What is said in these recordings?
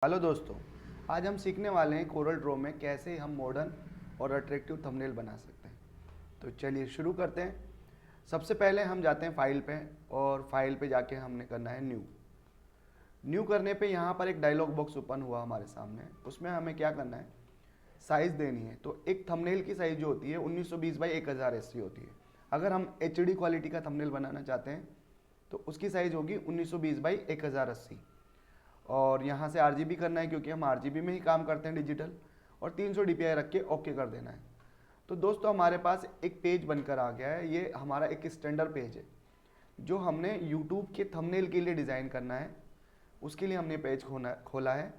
Hello दोस्तों, आज हम सीखने वाले हैं कोरल ड्रॉ में कैसे हम मॉडर्न और अट्रैक्टिव थंबनेल बना सकते हैं। तो चलिए शुरू करते हैं। सबसे पहले हम जाते हैं फाइल पे और फाइल पे जाके हमने करना है न्यू। न्यू करने पे यहाँ पर एक डायलॉग बॉक्स ओपन हुआ हमारे सामने। उसमें हमें क्या करना है, साइज़ देनी है। तो एक थंबनेल की साइज़ जो होती है 1920 बाई 1080 होती है। अगर हम HD क्वालिटी का थंबनेल बनाना चाहते हैं तो उसकी साइज़ होगी 1920 बाई 1080। और यहाँ से RGB करना है क्योंकि हम RGB में ही काम करते हैं डिजिटल, और 300 DPI रख के ओके कर देना है। तो दोस्तों हमारे पास एक पेज बनकर आ गया है। ये हमारा एक स्टैंडर्ड पेज है जो हमने YouTube के थंबनेल के लिए डिज़ाइन करना है। उसके लिए हमने पेज खोला है।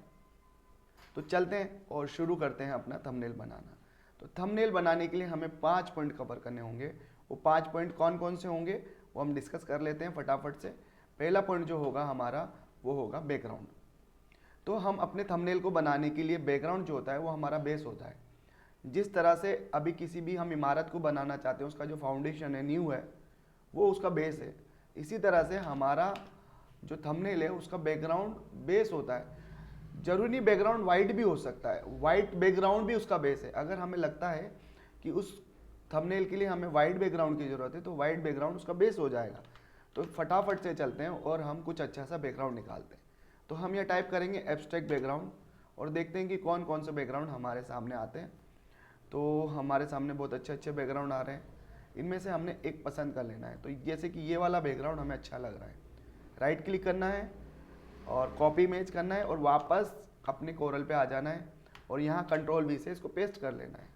तो चलते हैं और शुरू करते हैं अपना थंबनेल बनाना। तो थंबनेल बनाने के लिए हमें 5 पॉइंट कवर करने होंगे। वो 5 पॉइंट कौन कौन से होंगे वो हम डिस्कस कर लेते हैं फटाफट से। पहला पॉइंट जो होगा हमारा वो होगा बैकग्राउंड। तो हम अपने थंबनेल को बनाने के लिए बैकग्राउंड जो होता है वो हमारा बेस होता है। जिस तरह से अभी किसी भी हम इमारत को बनाना चाहते हैं उसका जो फाउंडेशन है, नींव है, वो उसका बेस है। इसी तरह से हमारा जो थंबनेल है उसका बैकग्राउंड बेस होता है। जरूरी नहीं बैकग्राउंड वाइट भी हो सकता है, वाइट बैकग्राउंड भी उसका बेस है। अगर हमें लगता है कि उस थंबनेल के लिए हमें वाइट बैकग्राउंड की ज़रूरत है तो वाइट बैकग्राउंड उसका बेस हो जाएगा। तो फटाफट से चलते हैं और हम कुछ अच्छा सा बैकग्राउंड निकालते हैं। तो हम ये टाइप करेंगे एब्स्ट्रैक्ट बैकग्राउंड और देखते हैं कि कौन कौन से बैकग्राउंड हमारे सामने आते हैं। तो हमारे सामने बहुत अच्छे अच्छे बैकग्राउंड आ रहे हैं। इनमें से हमने एक पसंद कर लेना है। तो जैसे कि ये वाला बैकग्राउंड हमें अच्छा लग रहा है, राइट क्लिक करना है और कॉपी इमेज करना है और वापस अपने कोरल पे आ जाना है और यहाँ Ctrl+V से इसको पेस्ट कर लेना है।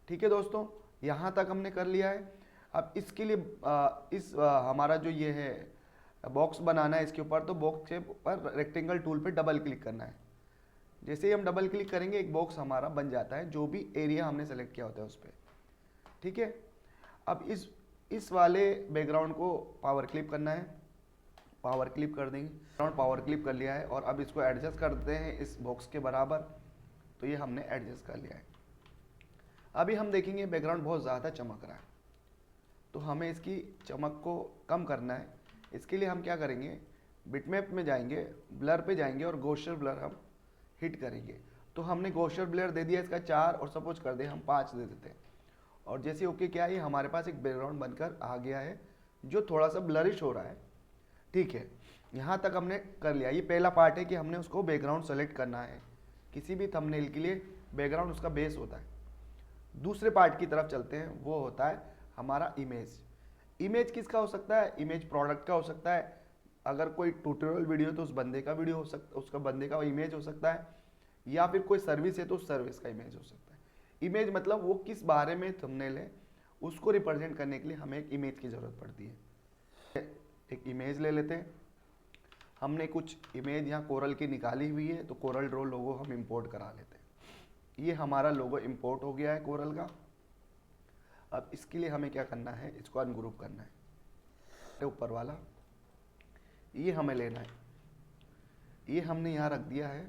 ठीक है दोस्तों, यहाँ तक हमने कर लिया है। अब इसके लिए हमारा जो ये है बॉक्स बनाना है इसके ऊपर, तो बॉक्स के ऊपर रेक्टेंगल टूल पे डबल क्लिक करना है। जैसे ही हम डबल क्लिक करेंगे एक बॉक्स हमारा बन जाता है जो भी एरिया हमने सेलेक्ट किया होता है उस पर। ठीक है, अब इस वाले बैकग्राउंड को पावर क्लिप करना है। पावर क्लिप कर देंगे, बैकग्राउंड पावर क्लिप कर लिया है और अब इसको एडजस्ट करते हैं इस बॉक्स के बराबर। तो ये हमने एडजस्ट कर लिया है। अभी हम देखेंगे बैकग्राउंड बहुत ज़्यादा चमक रहा है, तो हमें इसकी चमक को कम करना है। इसके लिए हम क्या करेंगे, बिटमैप में जाएंगे, ब्लर पे जाएंगे और गॉसियन ब्लर हम हिट करेंगे। तो हमने गॉसियन ब्लर दे दिया इसका 4 और सपोज कर दे हम 5 दे देते हैं। और जैसे ओके क्या है, हमारे पास एक बैकग्राउंड बनकर आ गया है जो थोड़ा सा ब्लरिश हो रहा है। ठीक है, यहाँ तक हमने कर लिया। ये पहला पार्ट है कि हमने उसको बैकग्राउंड सेलेक्ट करना है। किसी भी थंबनेल के लिए बैकग्राउंड उसका बेस होता है। दूसरे पार्ट की तरफ चलते हैं, वो होता है हमारा इमेज। इमेज किसका हो सकता है, इमेज प्रोडक्ट का हो सकता है। अगर कोई ट्यूटोरियल वीडियो तो उस बंदे का वीडियो हो सकता, उसका बंदे का इमेज हो सकता है, या फिर कोई सर्विस है तो उस सर्विस का इमेज हो सकता है। इमेज मतलब वो किस बारे में थंबनेल है उसको रिप्रेजेंट करने के लिए हमें एक इमेज की ज़रूरत पड़ती है। एक इमेज ले लेते हैं। हमने कुछ इमेज यहाँ कोरल की निकाली हुई है, तो कोरल ड्रॉ लोगो हम इंपोर्ट करा लेते हैं। ये हमारा लोगो इंपोर्ट हो गया है कोरल का। अब इसके लिए हमें क्या करना है, इसको अनग्रुप करना है। ऊपर वाला ये हमें लेना है, ये हमने यहाँ रख दिया है।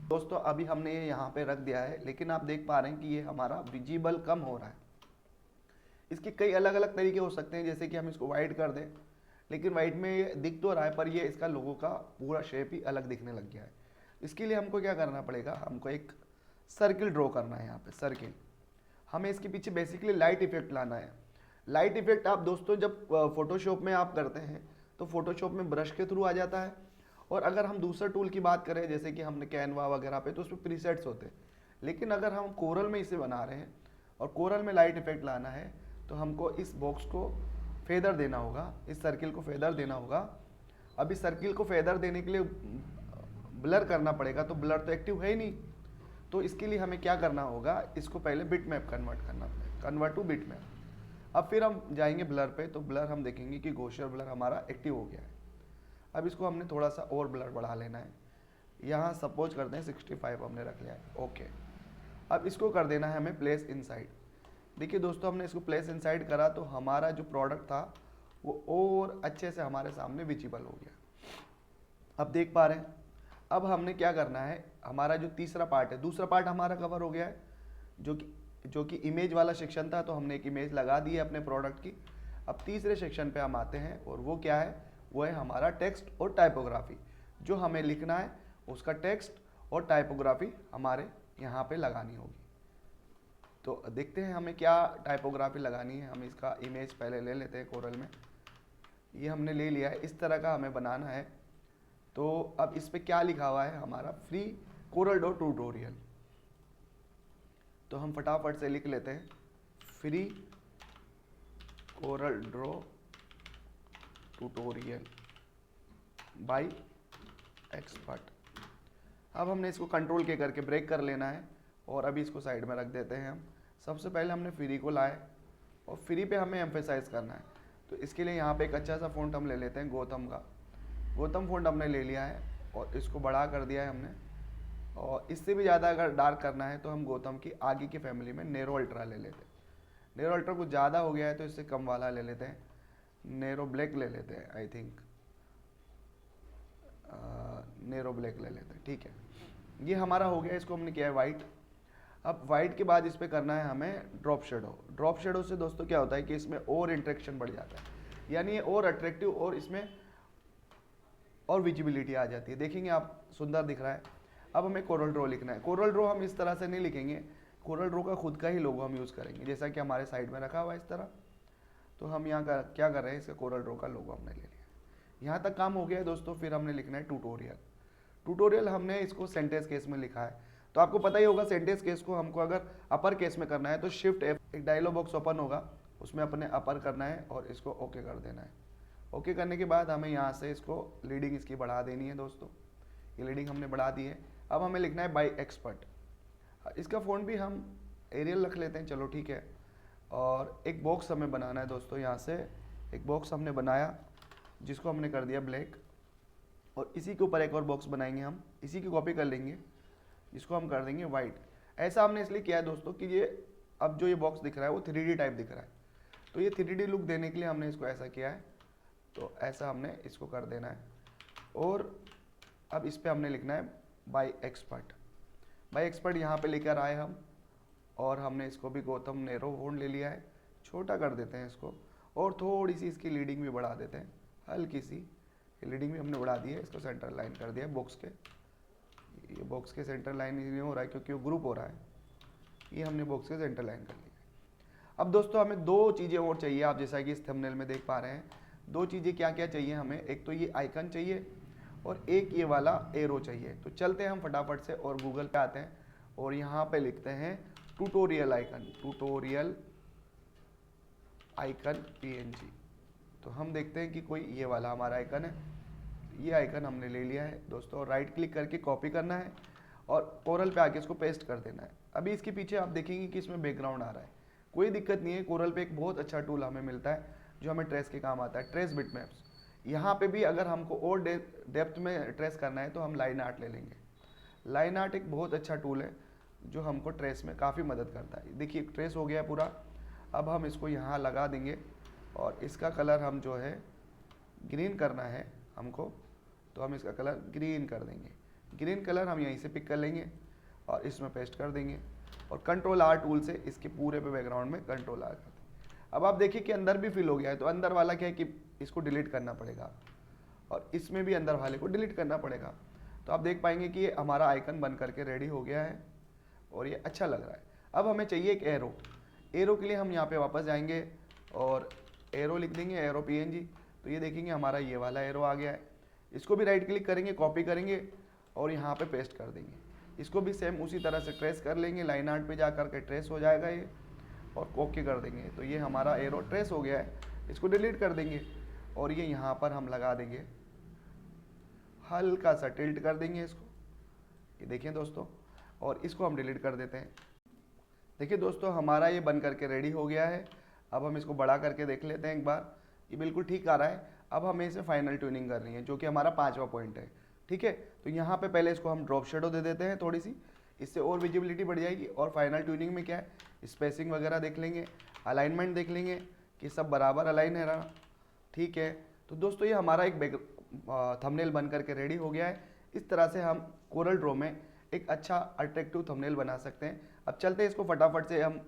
दोस्तों अभी हमने ये यहाँ पे रख दिया है, लेकिन आप देख पा रहे हैं कि ये हमारा विजिबल कम हो रहा है। इसके कई अलग अलग तरीके हो सकते हैं, जैसे कि हम इसको वाइट कर दें, लेकिन वाइट में ये दिख तो रहा है पर ये इसका लोगो का पूरा शेप ही अलग दिखने लग गया है। इसके लिए हमको क्या करना पड़ेगा, हमको एक सर्किल ड्रॉ करना है। यहाँ पे सर्किल, हमें इसके पीछे बेसिकली लाइट इफेक्ट लाना है। लाइट इफेक्ट आप दोस्तों जब फोटोशॉप में आप करते हैं तो फोटोशॉप में ब्रश के थ्रू आ जाता है। और अगर हम दूसरा टूल की बात करें जैसे कि हमने कैनवा वगैरह पे, तो उसमें प्रीसेट्स होते हैं। लेकिन अगर हम कोरल में इसे बना रहे हैं और कोरल में लाइट इफेक्ट लाना है तो हमको इस बॉक्स को फेदर देना होगा, इस सर्किल को फेदर देना होगा। अब इस सर्किल को फेदर देने के लिए ब्लर करना पड़ेगा, तो ब्लर तो एक्टिव है ही नहीं। तो इसके लिए हमें क्या करना होगा, इसको पहले बिट मैप कन्वर्ट करना पड़ेगा, कन्वर्ट टू बिट मैप। अब फिर हम जाएंगे ब्लर पे, तो ब्लर हम देखेंगे कि गॉसियन ब्लर हमारा एक्टिव हो गया है। अब इसको हमने थोड़ा सा और ब्लर बढ़ा लेना है। यहाँ सपोज करते हैं 65 हमने रख लिया है, ओके। अब इसको कर देना है हमें प्लेस इनसाइड। देखिए दोस्तों, हमने इसको प्लेस इनसाइड करा तो हमारा जो प्रोडक्ट था वो और अच्छे से हमारे सामने विजिबल हो गया। अब देख पा रहे हैं। अब हमने क्या करना है, हमारा जो तीसरा पार्ट है, दूसरा पार्ट हमारा कवर हो गया है, जो कि इमेज वाला सेक्शन था। तो हमने एक इमेज लगा दी है अपने प्रोडक्ट की। अब तीसरे सेक्शन पे हम आते हैं और वो क्या है, वो है हमारा टेक्स्ट और टाइपोग्राफी। जो हमें लिखना है उसका टेक्स्ट और टाइपोग्राफी हमारे यहाँ पे लगानी होगी। तो देखते हैं हमें क्या टाइपोग्राफी लगानी है। हम इसका इमेज पहले ले लेते हैं कोरल में। ये हमने ले लिया है, इस तरह का हमें बनाना है। तो अब इस पे क्या लिखा हुआ है हमारा, फ्री कोरल ड्रॉ ट्यूटोरियल। तो हम फटाफट से लिख लेते हैं free Corel Draw tutorial bye expert. अब हमने इसको कंट्रोल के करके ब्रेक कर लेना है और अभी इसको साइड में रख देते हैं हम। सबसे पहले हमने फ्री को लाए और फ्री पे हमें एम्फेसाइज करना है। तो इसके लिए यहाँ पे एक अच्छा सा फ़ॉन्ट हम ले लेते हैं गौतम का। गौतम फ़ॉन्ट हमने ले लिया है और इसको बड़ा कर दिया है हमने। और इससे भी ज़्यादा अगर डार्क करना है तो हम गौतम की आगे की फैमिली में नेरो अल्ट्रा ले लेते हैं। नेरो अल्ट्रा कुछ ज़्यादा हो गया है तो इससे कम वाला ले लेते हैं, नेरो ब्लैक ले लेते हैं। आई थिंक नेरो ब्लैक ले लेते हैं, ठीक है। ये हमारा हो गया, इसको हमने किया है वाइट। अब वाइट के बाद इस पर करना है हमें ड्रॉप शेडो। ड्रॉप शेडो से दोस्तों क्या होता है कि इसमें और इंट्रैक्शन बढ़ जाता है, यानी ये और अट्रैक्टिव और इसमें और विजिबिलिटी आ जाती है। देखेंगे आप सुंदर दिख रहा है। अब हमें कोरल ड्रॉ लिखना है। कोरल ड्रॉ हम इस तरह से नहीं लिखेंगे, कोरल ड्रॉ का खुद का ही लोगो हम यूज़ करेंगे, जैसा कि हमारे साइड में रखा हुआ है इस तरह। तो हम यहाँ का क्या कर रहे हैं, इसका कोरल ड्रॉ का लोगो हमने ले लिया। यहाँ तक काम हो गया है दोस्तों। फिर हमने लिखना है ट्यूटोरियल। ट्यूटोरियल हमने इसको सेंटेंस केस में लिखा है। तो आपको पता ही होगा सेंटेंस केस को हमको अगर अपर केस में करना है तो शिफ्ट F, एक डायलॉग बॉक्स ओपन होगा, उसमें अपने अपर करना है और इसको ओके कर देना है। ओके करने के बाद हमें यहाँ से इसको लीडिंग इसकी बढ़ा देनी है दोस्तों। ये लीडिंग हमने बढ़ा दी है। अब हमें लिखना है बाय एक्सपर्ट। इसका फ़ॉन्ट भी हम एरियल रख लेते हैं, चलो ठीक है। और एक बॉक्स हमें बनाना है दोस्तों। यहाँ से एक बॉक्स हमने बनाया जिसको हमने कर दिया ब्लैक, और इसी के ऊपर एक और बॉक्स बनाएंगे हम, इसी की कॉपी कर लेंगे, जिसको हम कर देंगे वाइट। ऐसा हमने इसलिए किया है दोस्तों कि ये अब जो ये बॉक्स दिख रहा है वो 3D टाइप दिख रहा है, तो ये 3D लुक देने के लिए हमने इसको ऐसा किया है। तो ऐसा हमने इसको कर देना है। और अब इस पर हमने लिखना है बाय एक्सपर्ट। बाय एक्सपर्ट यहाँ पे लेकर आए हम, और हमने इसको भी गौतम नेरो फ़ॉन्ट ले लिया है, छोटा कर देते हैं इसको, और थोड़ी सी इसकी लीडिंग भी बढ़ा देते हैं, हल्की सी लीडिंग भी हमने बढ़ा दी है। इसको सेंटर लाइन कर दिया बॉक्स के। ये बॉक्स के सेंटर लाइन नहीं हो रहा है क्योंकि वो ग्रुप हो रहा है। ये हमने बॉक्स के सेंटर लाइन कर लिया। अब दोस्तों हमें दो चीज़ें और चाहिए, आप जैसा कि इस थंबनेल में देख पा रहे हैं। दो चीज़ें क्या क्या चाहिए हमें, एक तो ये आइकन चाहिए और एक ये वाला एरो चाहिए। तो चलते हैं हम फटाफट से और गूगल पे आते हैं और यहाँ पे लिखते हैं tutorial icon, tutorial icon PNG। तो हम देखते हैं कि कोई ये वाला हमारा आइकन है। ये आइकन हमने ले लिया है दोस्तों, राइट क्लिक करके कॉपी करना है और कोरल पे आके इसको पेस्ट कर देना है। अभी इसके पीछे आप देखेंगे कि इसमें बैकग्राउंड आ रहा है, कोई दिक्कत नहीं है। कोरल पे एक बहुत अच्छा टूल हमें मिलता है जो हमें ट्रेस के काम आता है, ट्रेस बिटमैप्स। यहाँ पे भी अगर हमको और डेप्थ में ट्रेस करना है तो हम लाइन आर्ट ले लेंगे। लाइन आर्ट एक बहुत अच्छा टूल है जो हमको ट्रेस में काफ़ी मदद करता है। देखिए ट्रेस हो गया पूरा। अब हम इसको यहाँ लगा देंगे और इसका कलर हम जो है ग्रीन करना है हमको, तो हम इसका कलर ग्रीन कर देंगे। ग्रीन कलर हम यहीं से पिक कर लेंगे और इसमें पेस्ट कर देंगे और कंट्रोल R टूल से इसके पूरे पे बैकग्राउंड में कंट्रोल R कर देंगे। अब आप देखिए कि अंदर भी फिल हो गया है। तो अंदर वाला क्या है कि इसको डिलीट करना पड़ेगा और इसमें भी अंदर वाले को डिलीट करना पड़ेगा। तो आप देख पाएंगे कि ये हमारा आइकन बन करके रेडी हो गया है और ये अच्छा लग रहा है। अब हमें चाहिए एक एरो। एरो के लिए हम यहाँ पे वापस जाएंगे और एरो लिख देंगे, एरो PNG। तो ये देखेंगे हमारा ये वाला एरो आ गया है। इसको भी राइट क्लिक करेंगे, कॉपी करेंगे और यहाँ पे पेस्ट कर देंगे। इसको भी सेम उसी तरह से ट्रेस कर लेंगे, लाइन आर्ट पे जा करके ट्रेस हो जाएगा ये, और ओके कर देंगे। तो ये हमारा एरो ट्रेस हो गया है। इसको डिलीट कर देंगे और ये यहाँ पर हम लगा देंगे, हल्का सा टिल्ट कर देंगे इसको, ये देखिए दोस्तों, और इसको हम डिलीट कर देते हैं। देखिए दोस्तों हमारा ये बन करके रेडी हो गया है। अब हम इसको बड़ा करके देख लेते हैं एक बार, ये बिल्कुल ठीक आ रहा है। अब हमें इसे फाइनल ट्यूनिंग करनी है जो कि हमारा 5वां पॉइंट है, ठीक है। तो यहाँ पे पहले इसको हम ड्रॉप शेडो दे देते हैं थोड़ी सी, इससे और विजिबिलिटी बढ़ जाएगी। और फाइनल ट्यूनिंग में क्या है, स्पेसिंग वगैरह देख लेंगे, अलाइनमेंट देख लेंगे कि सब बराबर अलाइन है रहा, ठीक है। तो दोस्तों ये हमारा एक थंबनेल बन करके रेडी हो गया है। इस तरह से हम कोरल ड्रॉ में एक अच्छा अट्रैक्टिव थंबनेल बना सकते हैं। अब चलते हैं इसको फटाफट से हम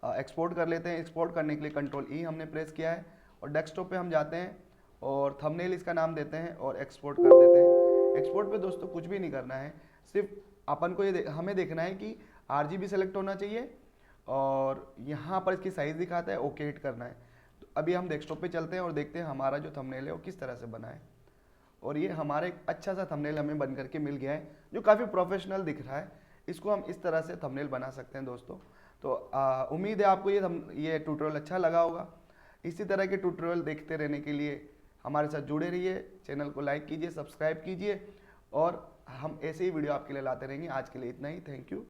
एक्सपोर्ट कर लेते हैं। एक्सपोर्ट करने के लिए कंट्रोल E हमने प्रेस किया है और डेस्कटॉप पे हम जाते हैं और थंबनेल इसका नाम देते हैं और एक्सपोर्ट कर देते हैं। एक्सपोर्ट पे दोस्तों कुछ भी नहीं करना है, सिर्फ अपन को ये हमें देखना है कि RGB सेलेक्ट होना चाहिए और यहाँ पर इसकी साइज़ दिखाता है, ओके हिट करना है। तो अभी हम डेस्कटॉप पे चलते हैं और देखते हैं हमारा जो थंबनेल है वो किस तरह से बना है। और ये हमारा एक अच्छा सा थंबनेल हमें बन करके मिल गया है जो काफ़ी प्रोफेशनल दिख रहा है। इसको हम इस तरह से थंबनेल बना सकते हैं दोस्तों। तो उम्मीद है आपको ये ट्यूटोरियल अच्छा लगा होगा। इसी तरह के ट्यूटोरियल देखते रहने के लिए हमारे साथ जुड़े रहिए, चैनल को लाइक कीजिए, सब्सक्राइब कीजिए और हम ऐसे ही वीडियो आपके लिए लाते रहेंगे। आज के लिए इतना ही, थैंक यू।